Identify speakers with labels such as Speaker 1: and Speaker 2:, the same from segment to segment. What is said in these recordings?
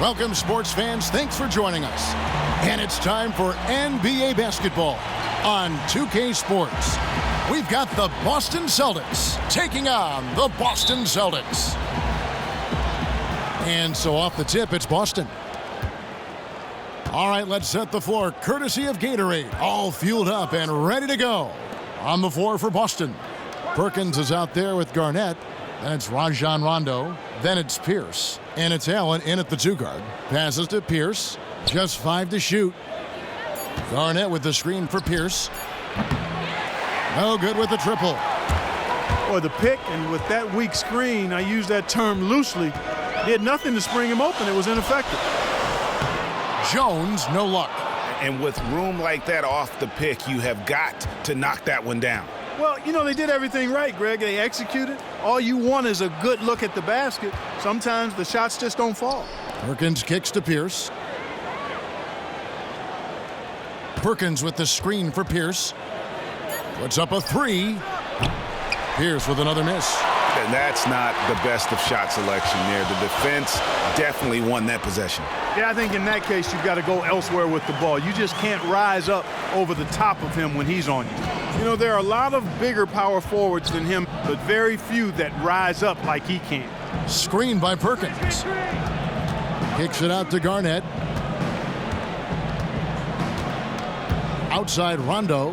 Speaker 1: Welcome, sports fans. Thanks for joining us. And it's time for NBA basketball on 2K Sports. We've got the Boston Celtics taking on the Boston Celtics. And so off the tip, it's Boston. All right, let's set the floor courtesy of Gatorade. All fueled up and ready to go. On the floor for Boston. Perkins is out there with Garnett. Then it's Rajon Rondo. Then it's Pierce. And it's Allen in at the 2 guard. Passes to Pierce. Just 5 to shoot. Garnett with the screen for Pierce. No good with the triple.
Speaker 2: Boy, the pick, and with that weak screen, I use that term loosely, he had nothing to spring him open. It was ineffective.
Speaker 1: Jones, no luck.
Speaker 3: And with room like that off the pick, you have got to knock that one down.
Speaker 2: Well, you know, they did everything right, Greg. They executed. All you want is a good look at the basket. Sometimes the shots just don't fall.
Speaker 1: Perkins kicks to Pierce. Perkins with the screen for Pierce. Puts up a 3. Pierce with another miss.
Speaker 3: And that's not the best of shot selection there. The defense definitely won that possession.
Speaker 2: Yeah, I think in that case, you've got to go elsewhere with the ball. You just can't rise up over the top of him when he's on you. You know, there are a lot of bigger power forwards than him, but very few that rise up like he can.
Speaker 1: Screened by Perkins. Kicks it out to Garnett. Outside Rondo.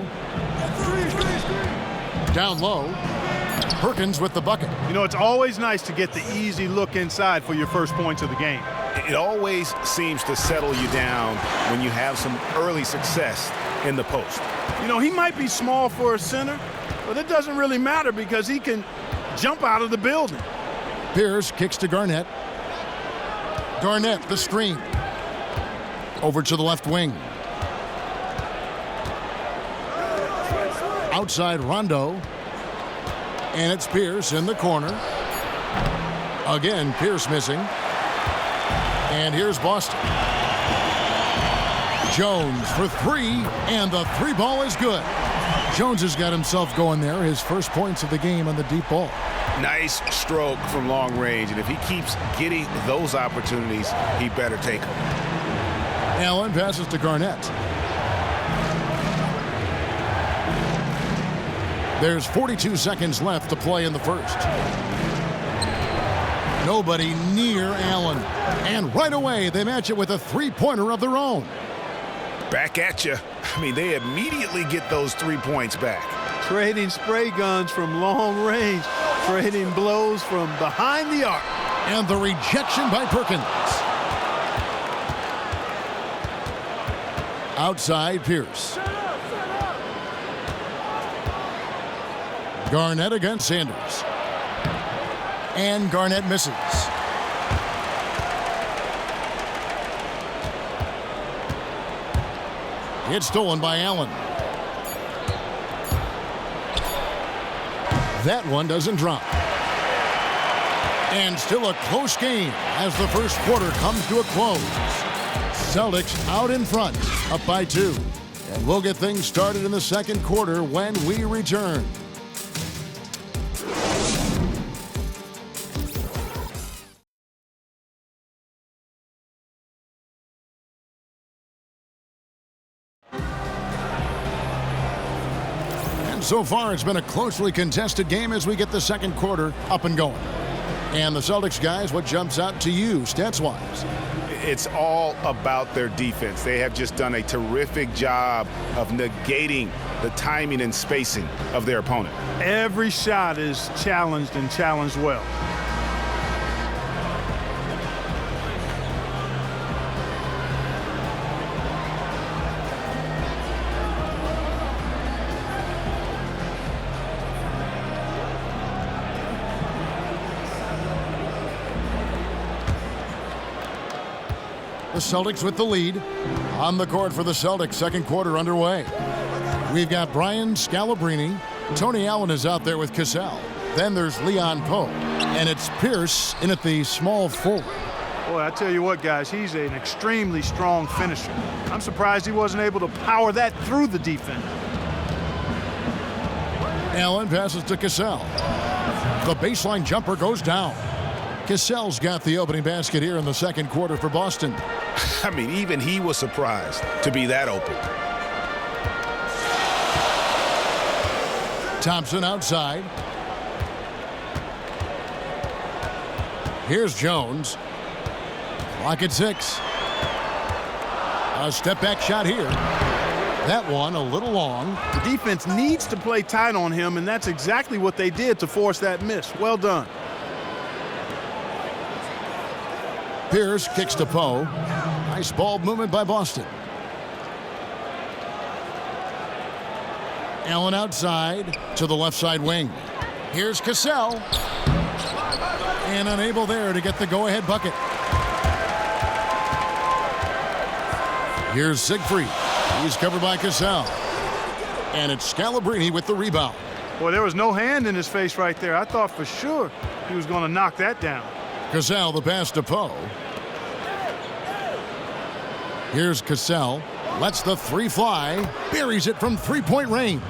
Speaker 1: Down low. Perkins with the bucket.
Speaker 2: You know, it's always nice to get the easy look inside for your first points of the game.
Speaker 3: It always seems to settle you down when you have some early success in the post.
Speaker 2: You know, he might be small for a center, but it doesn't really matter because he can jump out of the building.
Speaker 1: Pierce kicks to Garnett. Garnett, the screen. Over to the left wing. Outside Rondo. And it's Pierce in the corner. Again, Pierce missing. And here's Boston. Jones for 3, and the 3 ball is good. Jones has got himself going there. His first points of the game on the deep ball.
Speaker 3: Nice stroke from long range, and if he keeps getting those opportunities, he better take them.
Speaker 1: Allen passes to Garnett. There's 42 seconds left to play in the first. Nobody near Allen. And right away, they match it with a 3-pointer of their own.
Speaker 3: Back at you. I mean, they immediately get those 3 points back.
Speaker 2: Trading spray guns from long range. Trading blows from behind the arc.
Speaker 1: And the rejection by Perkins. Outside Pierce. Garnett against Sanders. And Garnett misses. It's stolen by Allen. That one doesn't drop. And still a close game as the first quarter comes to a close. Celtics out in front, up by 2. And we'll get things started in the second quarter when we return. So far, it's been a closely contested game as we get the second quarter up and going. And the Celtics guys, what jumps out to you stats-wise?
Speaker 3: It's all about their defense. They have just done a terrific job of negating the timing and spacing of their opponent.
Speaker 2: Every shot is challenged and challenged well.
Speaker 1: The Celtics with the lead. On the court for the Celtics, second quarter underway. We've got Brian Scalabrine. Tony Allen is out there with Cassell. Then there's Leon Poe. And it's Pierce in at the small forward.
Speaker 2: Boy, I tell you what, guys, he's an extremely strong finisher. I'm surprised he wasn't able to power that through the defense.
Speaker 1: Allen passes to Cassell. The baseline jumper goes down. Cassell's got the opening basket here in the second quarter for Boston.
Speaker 3: I mean, even he was surprised to be that open.
Speaker 1: Thompson outside. Here's Jones. Clock at 6. A step back shot here. That one a little long.
Speaker 2: The defense needs to play tight on him, and that's exactly what they did to force that miss. Well done.
Speaker 1: Pierce kicks to Poe. Nice ball movement by Boston. Allen outside to the left side wing. Here's Cassell. And unable there to get the go-ahead bucket. Here's Siegfried. He's covered by Cassell. And it's Scalabrine with the rebound.
Speaker 2: Boy, there was no hand in his face right there. I thought for sure he was going to knock that down.
Speaker 1: Cassell the pass to Poe. Here's Cassell. Lets the three fly. Buries it from three-point range.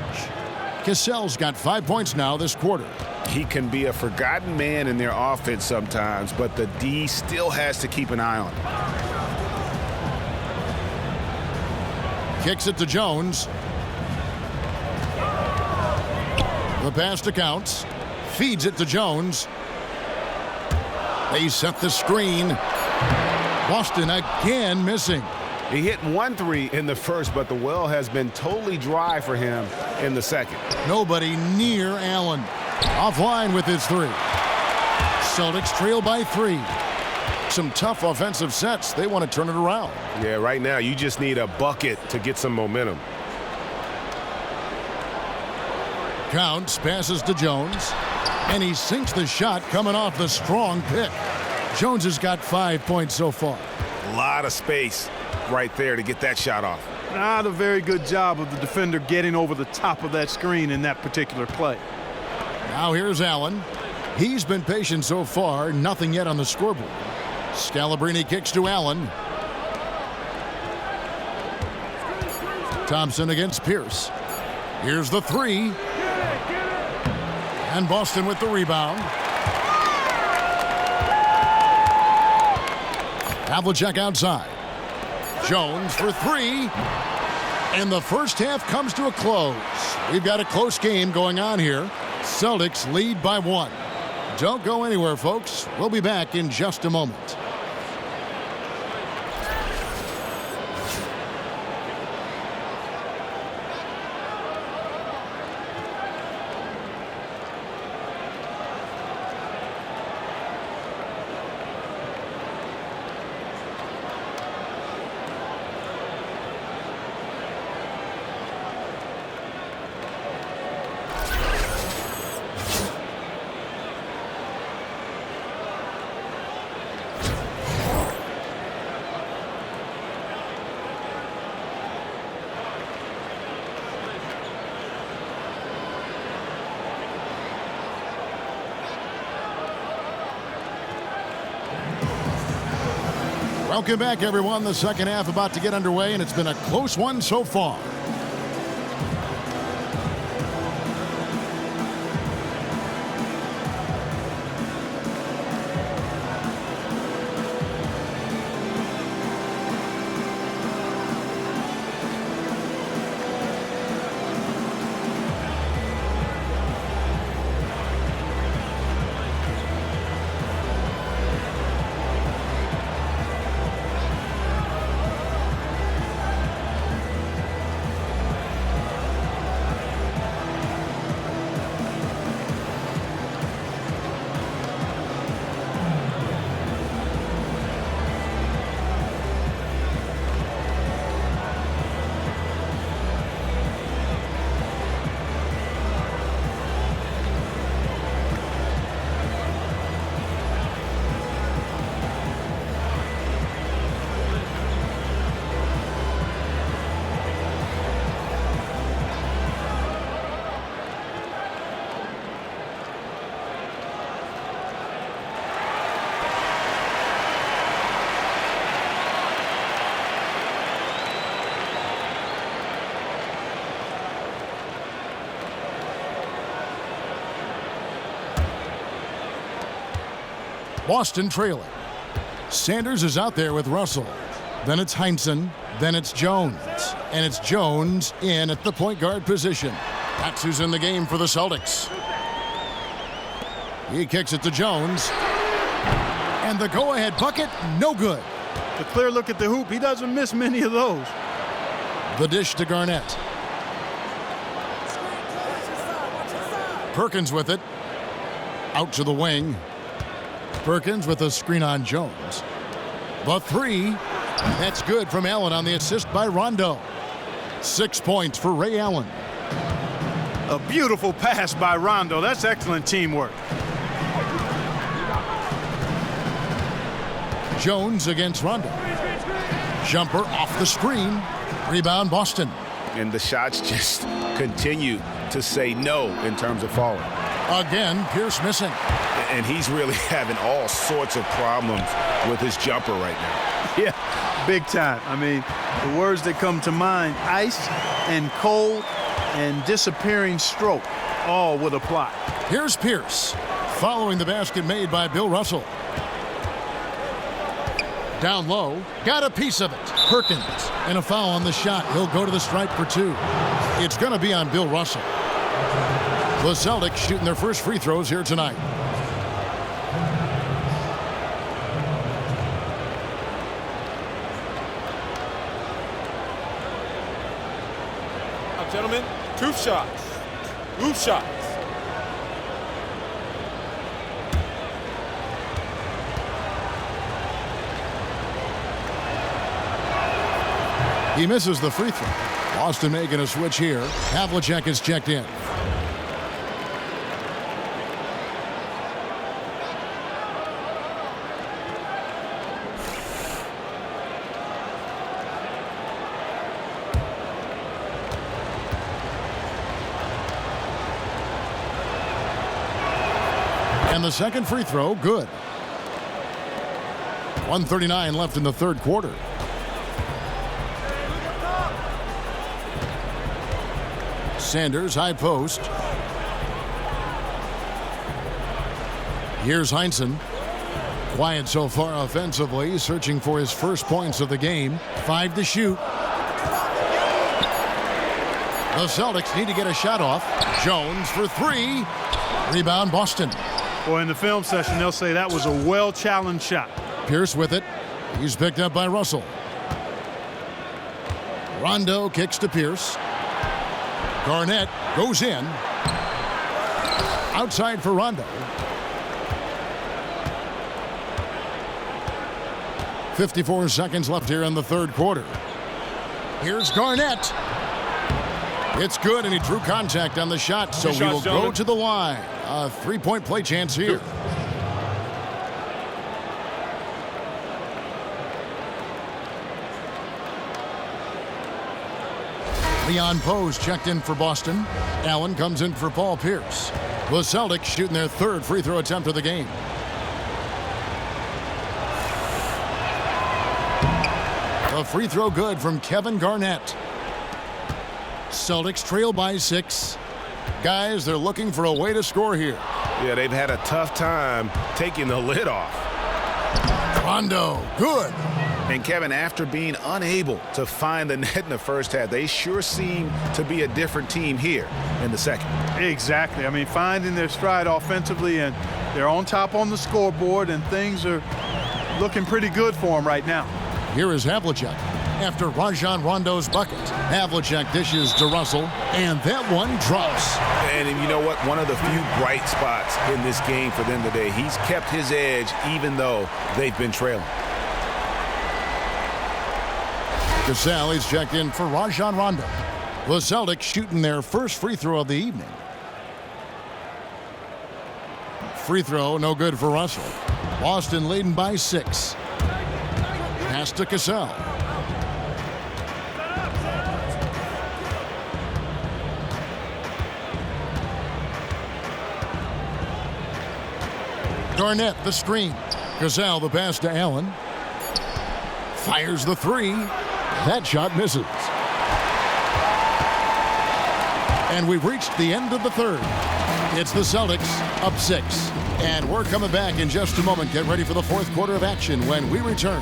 Speaker 1: Cassell's got 5 points now this quarter.
Speaker 3: He can be a forgotten man in their offense sometimes, but the D still has to keep an eye on him.
Speaker 1: Kicks it to Jones. The pass to Counts. Feeds it to Jones. They set the screen. Boston again missing.
Speaker 3: He hit 1 3 in the first, but the well has been totally dry for him in the second.
Speaker 1: Nobody near Allen. Offline with his 3. Celtics trail by 3. Some tough offensive sets. They want to turn it around.
Speaker 3: Yeah, right now you just need a bucket to get some momentum.
Speaker 1: Counts passes to Jones. And he sinks the shot coming off the strong pick. Jones has got 5 points so far.
Speaker 3: A lot of space right there to get that shot off.
Speaker 2: Not a very good job of the defender getting over the top of that screen in that particular play.
Speaker 1: Now here's Allen. He's been patient so far. Nothing yet on the scoreboard. Scalabrine kicks to Allen. Thompson against Pierce. Here's the 3. And Boston with the rebound. Havlicek outside. Jones for 3. And the first half comes to a close. We've got a close game going on here. Celtics lead by 1. Don't go anywhere, folks. We'll be back in just a moment. Welcome back, everyone. The second half about to get underway, and it's been a close one so far. Boston trailing. Sanders is out there with Russell. Then it's Heinsohn. Then it's Jones. And it's Jones in at the point guard position. That's who's in the game for the Celtics. He kicks it to Jones. And the go-ahead bucket, no good.
Speaker 2: The clear look at the hoop, he doesn't miss many of those.
Speaker 1: The dish to Garnett. Perkins with it. Out to the wing. Perkins with a screen on Jones. The three. That's good from Allen on the assist by Rondo. 6 points for Ray Allen.
Speaker 2: A beautiful pass by Rondo. That's excellent teamwork.
Speaker 1: Jones against Rondo. Jumper off the screen. Rebound Boston.
Speaker 3: And the shots just continue to say no in terms of falling.
Speaker 1: Again, Pierce missing.
Speaker 3: And he's really having all sorts of problems with his jumper right now.
Speaker 2: Yeah, big time. I mean, the words that come to mind, ice and cold and disappearing stroke, all would apply.
Speaker 1: Here's Pierce, following the basket made by Bill Russell. Down low, got a piece of it. Perkins, and a foul on the shot. He'll go to the stripe for two. It's going to be on Bill Russell. The Celtics shooting their first free throws here tonight.
Speaker 4: Now, gentlemen, two shots. Roof shots.
Speaker 1: He misses the free throw. Boston making a switch here. Havlicek is checked in. And the second free throw, good. 1:39 left in the third quarter. Sanders, high post. Here's Heinsohn. Quiet so far offensively, searching for his first points of the game. 5 to shoot. The Celtics need to get a shot off. Jones for 3. Rebound Boston.
Speaker 2: Well, in the film session, they'll say that was a well-challenged shot.
Speaker 1: Pierce with it. He's picked up by Russell. Rondo kicks to Pierce. Garnett goes in. Outside for Rondo. 54 seconds left here in the third quarter. Here's Garnett. It's good, and he drew contact on the shot, so we will go to the line. A three-point play chance here. Leon Pose checked in for Boston. Allen comes in for Paul Pierce. The Celtics shooting their third free throw attempt of the game. A free throw good from Kevin Garnett. Celtics trail by 6. Guys, they're looking for a way to score here.
Speaker 3: Yeah, they've had a tough time taking the lid off.
Speaker 1: Rondo, good.
Speaker 3: And Kevin, after being unable to find the net in the first half, they sure seem to be a different team here in the second.
Speaker 2: Exactly. I mean, finding their stride offensively, and they're on top on the scoreboard, and things are looking pretty good for them right now.
Speaker 1: Here is Havlicek. After Rajon Rondo's bucket, Havlicek dishes to Russell, and that one drops.
Speaker 3: And you know what? One of the few bright spots in this game for them today. He's kept his edge even though they've been trailing.
Speaker 1: Gasol is checked in for Rajon Rondo. The Celtics shooting their first free throw of the evening. Free throw, no good for Russell. Boston leading by 6. Pass to Gasol. Garnett, the screen. Gasol, the pass to Allen. Fires the 3. That shot misses. And we've reached the end of the third. It's the Celtics up 6. And we're coming back in just a moment. Get ready for the fourth quarter of action when we return.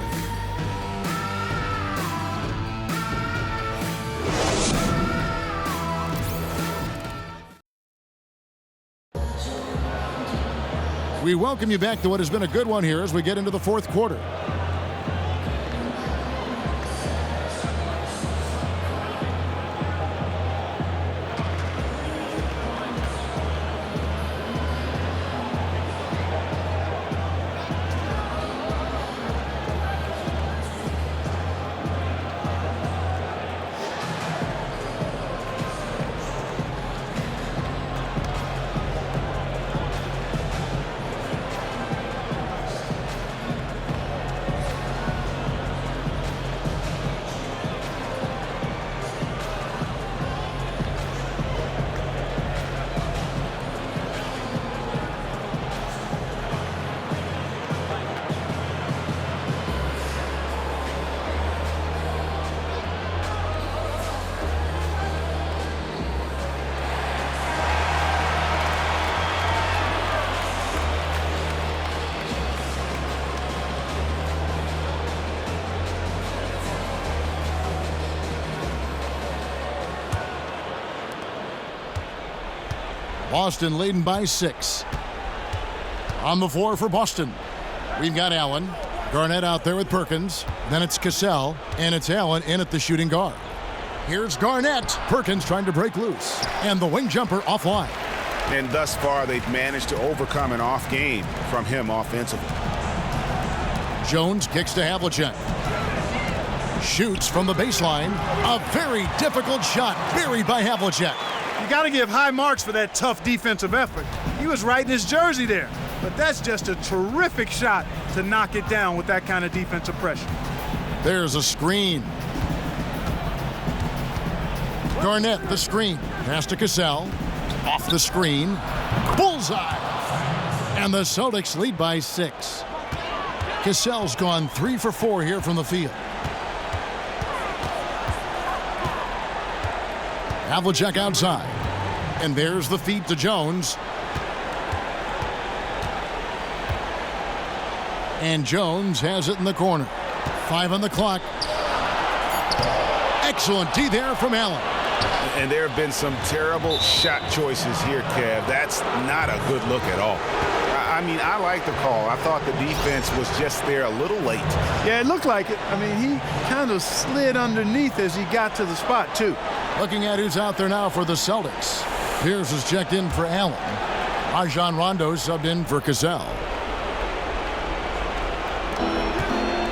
Speaker 1: We welcome you back to what has been a good one here as we get into the fourth quarter. Boston leading by 6. On the floor for Boston, we've got Allen. Garnett out there with Perkins. Then it's Cassell, and it's Allen in at the shooting guard. Here's Garnett. Perkins trying to break loose, and the wing jumper offline.
Speaker 3: And thus far, they've managed to overcome an off game from him offensively.
Speaker 1: Jones kicks to Havlicek. Shoots from the baseline. A very difficult shot buried by Havlicek.
Speaker 2: You got to give high marks for that tough defensive effort. He was right in his jersey there. But that's just a terrific shot to knock it down with that kind of defensive pressure.
Speaker 1: There's a screen. Garnett, the screen. Pass to Cassell. Off the screen. Bullseye. And the Celtics lead by 6. Cassell's gone 3 for 4 here from the field. Havlicek outside. And there's the feed to Jones. And Jones has it in the corner. 5 on the clock. Excellent D there from Allen.
Speaker 3: And there have been some terrible shot choices here, Kev. That's not a good look at all. I mean, I like the call. I thought the defense was just there a little late.
Speaker 2: Yeah, it looked like it. I mean, he kind of slid underneath as he got to the spot, too.
Speaker 1: Looking at who's out there now for the Celtics. Pierce is checked in for Allen. Rajon Rondo subbed in for Cassell.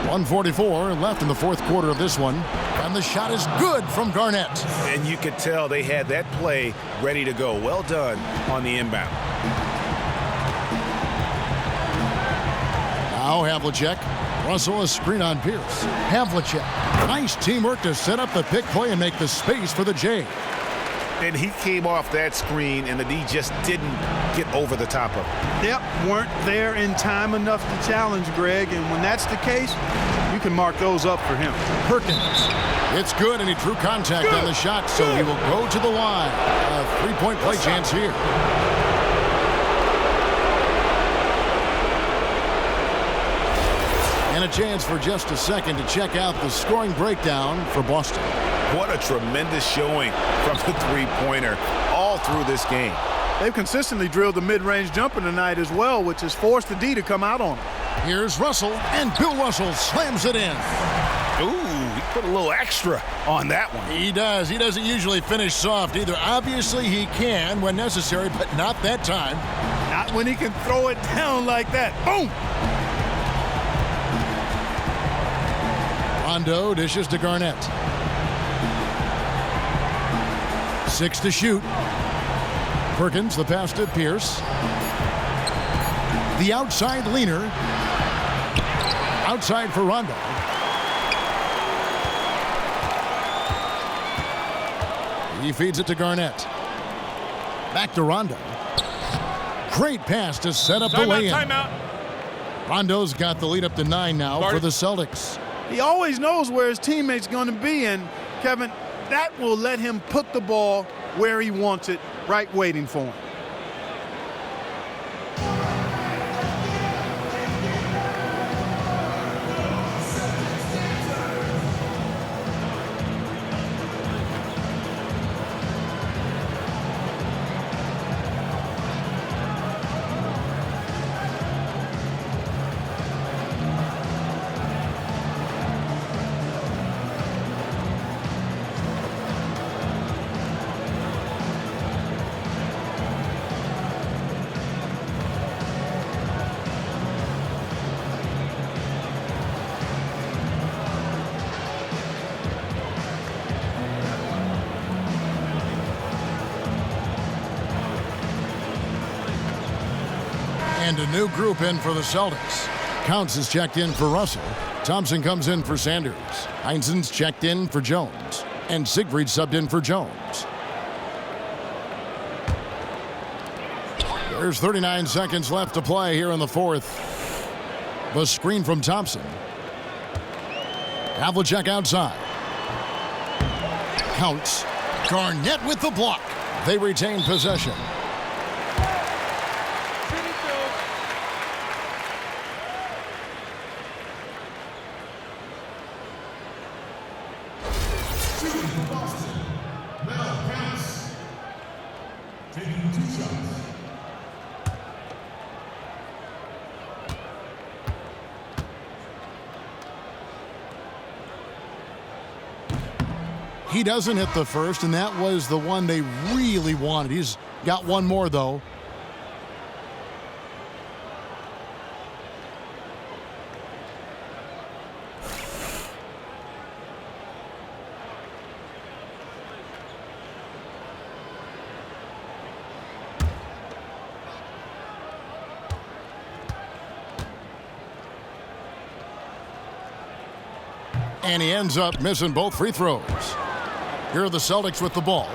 Speaker 1: 1:44 left in the fourth quarter of this one. And the shot is good from Garnett.
Speaker 3: And you could tell they had that play ready to go. Well done on the inbound.
Speaker 1: Now Havlicek. Russell a screen on Pierce. Havlicek. Nice teamwork to set up the pick play and make the space for the J.
Speaker 3: And he came off that screen, and the D just didn't get over the top of it.
Speaker 2: Yep, weren't there in time enough to challenge Greg, and when that's the case, you can mark those up for him.
Speaker 1: Perkins. It's good, and he drew contact on the shot, so he will go to the line. A three-point play chance here. And a chance for just a second to check out the scoring breakdown for Boston.
Speaker 3: What a tremendous showing from the three-pointer all through this game.
Speaker 2: They've consistently drilled the mid-range jumper tonight as well, which has forced the D to come out on him.
Speaker 1: Here's Russell, and Bill Russell slams it in.
Speaker 3: Ooh, he put a little extra on that one.
Speaker 1: He does. He doesn't usually finish soft either. Obviously, he can when necessary, but not that time.
Speaker 2: Not when he can throw it down like that. Boom!
Speaker 1: Rondo dishes to Garnett. 6 to shoot. Perkins, the pass to Pierce. The outside leaner. Outside for Rondo. He feeds it to Garnett. Back to Rondo. Great pass to set up the lay-in.
Speaker 4: Timeout.
Speaker 1: Rondo's got the lead up to 9 now for the Celtics.
Speaker 2: He always knows where his teammate's going to be, and Kevin, that will let him put the ball where he wants it, right waiting for him.
Speaker 1: And a new group in for the Celtics. Counts is checked in for Russell. Thompson comes in for Sanders. Heinzen's checked in for Jones. And Siegfried subbed in for Jones. There's 39 seconds left to play here in the fourth. The screen from Thompson. Havlicek outside. Counts. Garnett with the block. They retain possession. He doesn't hit the first, and that was the one they really wanted. He's got one more, though. And he ends up missing both free throws. Here are the Celtics with the ball.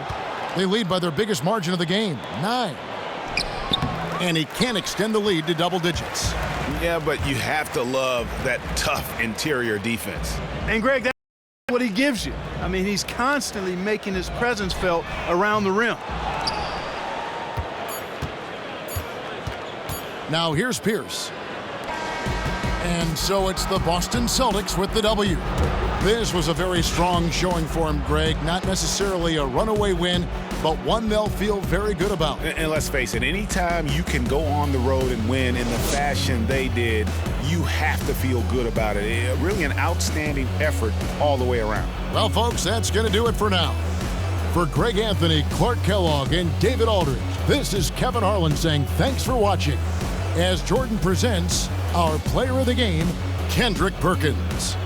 Speaker 1: They lead by their biggest margin of the game, 9. And he can't extend the lead to double digits.
Speaker 3: Yeah, but you have to love that tough interior defense.
Speaker 2: And Greg, that's what he gives you. I mean, he's constantly making his presence felt around the rim.
Speaker 1: Now here's Pierce. And so it's the Boston Celtics with the W. This was a very strong showing for him, Greg. Not necessarily a runaway win, but one they'll feel very good about.
Speaker 3: And let's face it, anytime you can go on the road and win in the fashion they did, you have to feel good about it. Really an outstanding effort all the way around.
Speaker 1: Well, folks, that's going to do it for now. For Greg Anthony, Clark Kellogg, and David Aldridge, this is Kevin Harlan saying thanks for watching as Jordan presents our player of the game, Kendrick Perkins.